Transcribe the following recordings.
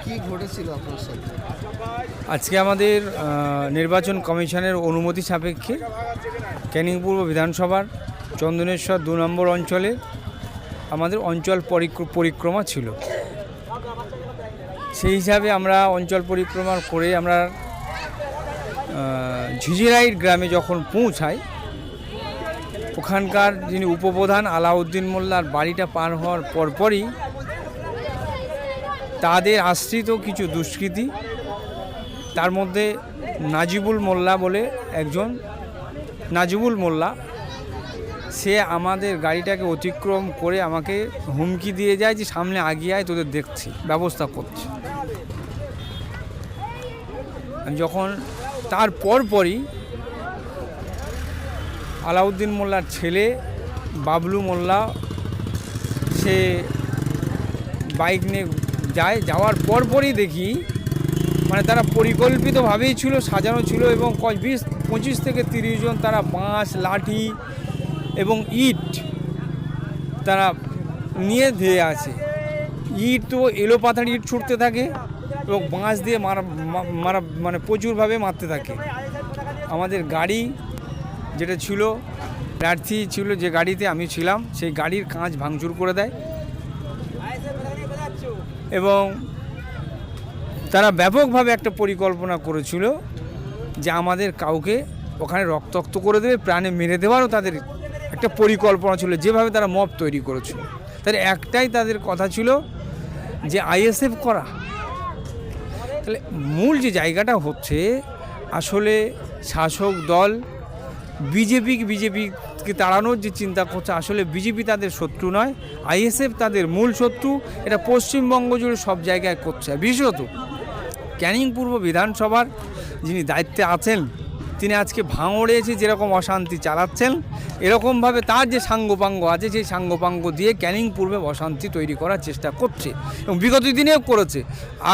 কি ঘটেছিল আপনার সাথে? আজকে আমাদের নির্বাচন কমিশনের অনুমতি সাপেক্ষে ক্যানিং পূর্ব বিধানসভার চন্দনেশ্বর 2 নম্বর অঞ্চলে আমাদের অঞ্চল পরিক্রমা ছিল। সেই হিসাবে আমরা অঞ্চল পরিক্রমা করে আমরা ঝিঝিরাইট গ্রামে যখন পৌঁছাই, ওখানকার যিনি উপপ্রধান আলাউদ্দিন মোল্লার বাড়িটা পার হওয়ার পরপরই তাদের আশ্রিত কিছু দুষ্কৃতী, তার মধ্যে নাজিবুল মোল্লা বলে একজন, নাজিবুল মোল্লা, সে আমাদের গাড়িটাকে অতিক্রম করে আমাকে হুমকি দিয়ে যায় যে সামনে আগিয়ে আয়, তোদের দেখছি, ব্যবস্থা করছি। যখন তার পরপরই আলাউদ্দিন মোল্লার ছেলে বাবলু মোল্লা সে বাইক নিয়ে যায়, যাওয়ার পরপরই দেখি মানে তারা পরিকল্পিতভাবেই ছিল, সাজানো ছিল এবং 25 থেকে 30 জন তারা বাঁশ, লাঠি এবং ইট তারা নিয়ে ধেয়ে আছে। ইট তো এলোপাথাড়ি ইট ছুটতে থাকে এবং বাঁশ দিয়ে মারা মানে প্রচুরভাবে মারতে থাকে। আমাদের গাড়ি যেটা ছিল, প্রার্থী ছিল যে গাড়িতে আমি ছিলাম, সেই গাড়ির কাঁচ ভাঙচুর করে দেয় এবং তারা ব্যাপকভাবে একটা পরিকল্পনা করেছিল যে আমাদের কাউকে ওখানে রক্তাক্ত করে দেবে, প্রাণে মেরে দেওয়ারও তাদের একটা পরিকল্পনা ছিল, যেভাবে তারা মব তৈরি করেছিল। তাদের একটাই তাদের কথা ছিল যে আইএসএফ করা। তাহলে মূল যে জায়গাটা হচ্ছে, আসলে শাসক দল বিজেপিকে তাড়ানোর যে চিন্তা করছে, আসলে বিজেপি তাদের শত্রু নয়, আইএসএফ তাদের মূল শত্রু। এটা পশ্চিমবঙ্গ জুড়ে সব জায়গায় করছে। বিশেষত ক্যানিং পূর্ব বিধানসভার যিনি দায়িত্বে আছেন, তিনি আজকে ভাঙড়ে এসে যেরকম অশান্তি চালাচ্ছেন, এরকমভাবে তার যে সাঙ্গপাঙ্গ আছে, সেই সাঙ্গপাঙ্গ দিয়ে ক্যানিং পূর্বে অশান্তি তৈরি করার চেষ্টা করছে এবং বিগত দিনেও করেছে।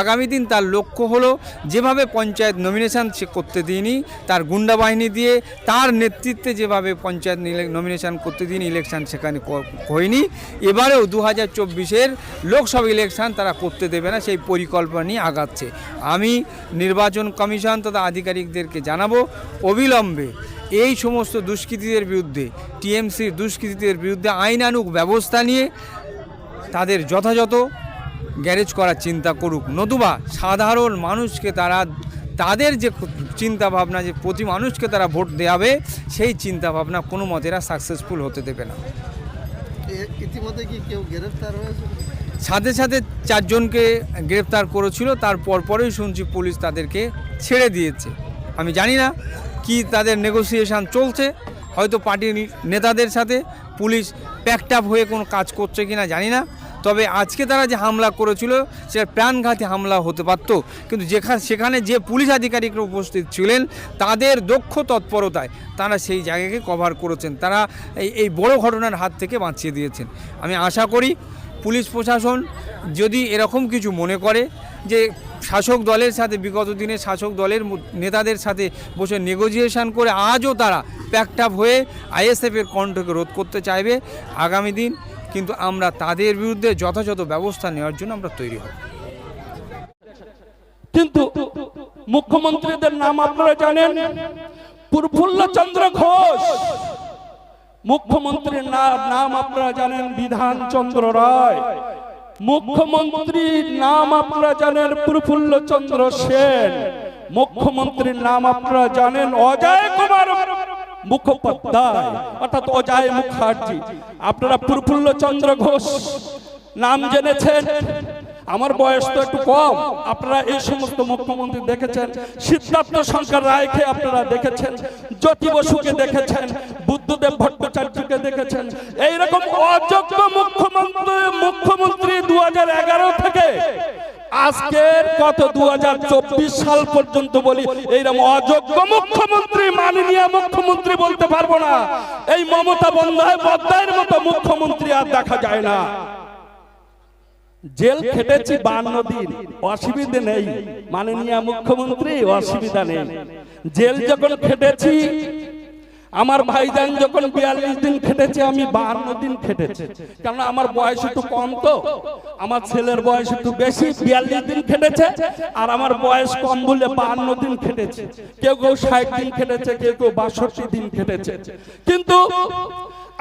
আগামী দিন তার লক্ষ্য হলো যেভাবে পঞ্চায়েত নমিনেশন সে করতে দিইনি, তার গুন্ডা বাহিনী দিয়ে তার নেতৃত্বে যেভাবে পঞ্চায়েত নমিনেশন করতে দিইনি, ইলেকশন সেখানে হয়নি, এবারেও 2024-এর লোকসভা ইলেকশন তারা করতে দেবে না, সেই পরিকল্পনা নিয়ে আগাচ্ছে। আমি নির্বাচন কমিশন তথা আধিকারিকদেরকে জানাবো, অবিলম্বে এই সমস্ত দুষ্কৃতীদের বিরুদ্ধে, টিএমসির দুষ্কৃতীদের বিরুদ্ধে আইনানুগ ব্যবস্থা নিয়ে তাদের যথাযথ গ্যারেজ করার চিন্তা করুক, নতুবা সাধারণ মানুষকে তারা তাদের যে চিন্তাভাবনা যে প্রতি মানুষকে তারা ভোট দেওয়াবে, সেই চিন্তাভাবনা কোনো মতেরা সাকসেসফুল হতে দেবে না। ইতিমধ্যে কি কেউ গ্রেফতার হয়েছে? সাথে সাথে 4 জনকে গ্রেফতার করেছিল, তার পরপরই শুনছি পুলিশ তাদেরকে ছেড়ে দিয়েছে। আমি জানি না কি তাদের নেগোসিয়েশন চলছে, হয়তো পার্টির নেতাদের সাথে পুলিশ প্যাকড আপ হয়ে কোনো কাজ করছে কিনা জানি না। তবে আজকে তারা যে হামলা করেছিল সেটা প্রাণঘাতী হামলা হতে পারত, কিন্তু সেখানে যে পুলিশ আধিকারিকরা উপস্থিত ছিলেন তাদের দক্ষ তৎপরতায় তারা সেই জায়গাকে কভার করেছেন, তারা এই বড় ঘটনার হাত থেকে বাঁচিয়ে দিয়েছেন। আমি আশা করি পুলিশ প্রশাসন যদি এরকম কিছু মনে করে যে শাসক দলের সাথে, বিগত দিনে শাসক দলের নেতাদের সাথে বসে নেগোসিয়েশন করে আজও তারা প্যাকড আপ হয়ে আইএসএফের কণ্ঠকে রোধ করতে চাইবে, আগামী দিন কিন্তু আমরা তাদের বিরুদ্ধে যথাযথ ব্যবস্থা নেওয়ার জন্য আমরা তৈরি হব। কিন্তু মুখ্যমন্ত্রীদের নাম আপনারা জানেন, প্রফুল্লচন্দ্র ঘোষ। মুখ্যমন্ত্রীর নাম আপনারা জানেন বিধানচন্দ্র রায়। মুখ্যমন্ত্রীর নাম আপনারা জানেন প্রফুল্লচন্দ্র সেন। মুখ্যমন্ত্রীর নাম আপনারা জানেন অজয় কুমার মুখোপাধ্যায়, অর্থাৎ অজয় মুখার্জি। আপনারা প্রফুল্লচন্দ্র ঘোষ নাম জেনেছেন। আমার বয়স তো একটু কম, আপনারা এই সমস্ত মুখ্যমন্ত্রী দেখেছেন। সিদ্ধার্থ শঙ্কর রায়কে আপনারা দেখেছেন, জ্যোতি বসুকে দেখেছেন, বুদ্ধদেব ভট্টাচার্যকে দেখেছেন। এইরকম অযোগ্য মুখ্যমন্ত্রী 2011 থেকে আজকের কত 2024 সাল পর্যন্ত বলি, এইরকম অযোগ্য মুখ্যমন্ত্রী, মাননীয় মুখ্যমন্ত্রী বলতে পারবো না। এই মমতা বন্দ্যোপাধ্যায়ের মতো মুখ্যমন্ত্রী আর দেখা যায় না। জেল খেটেছি 52 দিন, অসুবিধা নেই মাননীয় মুখ্যমন্ত্রী, অসুবিধা নেই। জেল যখন খেটেছি আমার ভাইজান যখন 42 দিন খেটেছে, আমি 52 দিন খেটেছি, কারণ আমার বয়স একটু কম, তো আমার ছেলের বয়স একটু বেশি, 42 দিন খেটেছে, আর আমার বয়স কম বলে 52 দিন খেটেছে। কেউ কেউ 60 দিন খেটেছে, কেউ কেউ 62 দিন খেটেছে। কিন্তু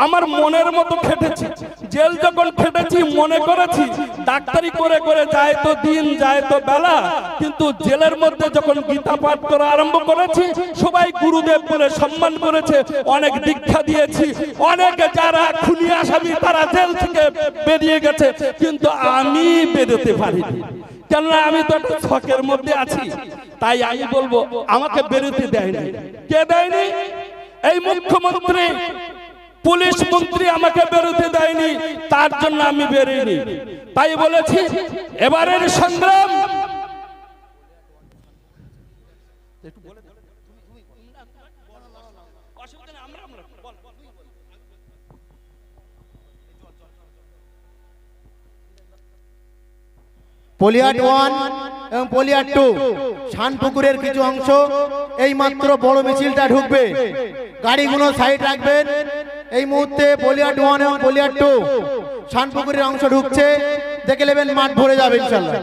আমার মনের মতো খেটেছি। জেল যখন খেটেছি মনে করেছি ডাক্তারি করে করে যায় তো দিন, যায় তো বেলা, কিন্তু জেলের মধ্যে যখন গীতা পাঠ করা আরম্ভ করেছি, সবাই গুরুদেব বলে সম্মান করেছে, অনেক দীক্ষা দিয়েছি, অনেকে যারা খুনি আসামি তারা জেল থেকে বেরিয়ে গেছে, কিন্তু আমি বেরোতে পারিনি, কেননা আমি তো একটা ছকের মধ্যে আছি। তাই আমি বলবো আমাকে বেরোতে দেয়নি। কে দেয়নি? এই মুখ্যমন্ত্রী, পুলিশ মন্ত্রী আমাকে বেরোতে দেয়নি, তার জন্য আমি বেরোইনি। তাই বলেছি এবারের সংগ্রাম পলিয়াট 1 এবং পলিয়াট 2 শানপুকুরের কিছু অংশ এই মাত্র বড় মিছিলটা ঢুকবে, গাড়িগুলো সাইড রাখবেন। এই মুহূর্তে পলিয়াট 1 এবং পলিয়াট 2 শানপুকুরের অংশ ঢুকছে, দেখে নেবেন মাঠ ভরে যাবে ইনশাআল্লাহ।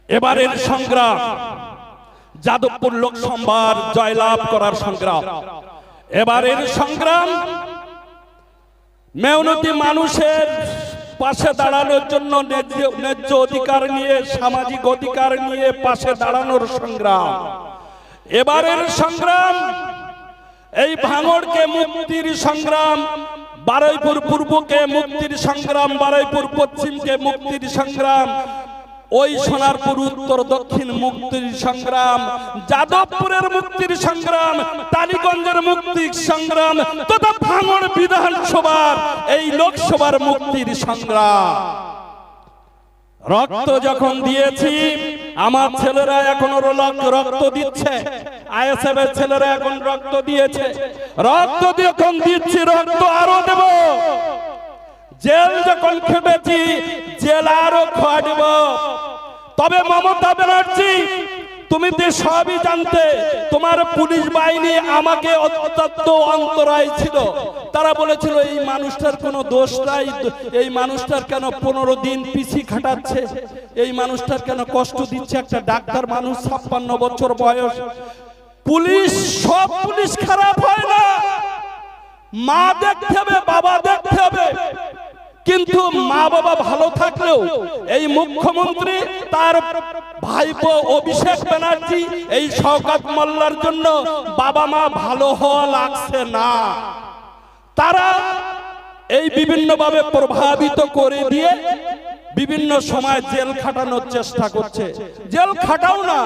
এবারের সংগ্রাম যাদবপুর লোকসভার জয়লাভ করার সংগ্রাম। এবারের সংগ্রাম মেহনতি মানুষের পাশে দাঁড়ানোর জন্য, ন্যায্য অধিকার নিয়ে, সামাজিক অধিকার নিয়ে পাশে দাঁড়ানোর সংগ্রাম। এবারের সংগ্রাম এই ভাঙড়কে মুক্তির সংগ্রাম, বারুইপুর পূর্বকে মুক্তির সংগ্রাম, বারুইপুর পশ্চিমকে মুক্তির সংগ্রাম, ওই সোনারপুর উত্তর দক্ষিণ মুক্তির সংগ্রাম, যাদবপুরের মুক্তির সংগ্রাম, টালিগঞ্জের মুক্তির সংগ্রাম, তথা ভাঙড় বিধানসভার এই লোকসভার মুক্তির সংগ্রাম। রক্ত যখন দিয়েছি, আমার ছেলেরা এখনো রক্ত দিচ্ছে, আইএসএফ এর ছেলেরা এখন রক্ত দিয়েছে, রক্ত যখন দিচ্ছি রক্ত আরো দেব। জেল যখন খেপেছি জেল আরো খাটব। তবে মমতা ব্যানার্জি, তুমি তো সবই জানতে, তোমার পুলিশ বাহিনী আমাকে অত্যন্ত অন্তরায় ছিল। তারা বলেছিল এই মানুষটার কোনো দোষ নাই, এই মানুষটার কেন 15 দিন পিছি খাটাচ্ছে, এই মানুষটার কেন কষ্ট দিচ্ছে, একটা ডাক্তার মানুষ, 56 বছর বয়স। পুলিশ, সব পুলিশ খারাপ হয় না, মা দেখতে হবে, বাবা দেখতে হবে, কিন্তু মা বাবা ভালো থাকলেও এই মুখ্যমন্ত্রী, তার ভাইপো অভিষেক ব্যানার্জি, এই শওকত মোল্লার জন্য বাবা মা ভালো হওয়া লাগছে না। তারা এই বিভিন্নভাবে প্রভাবিত করে দিয়ে বিভিন্ন সময় জেল খাটানোর চেষ্টা করছে। জেল খাটাও না,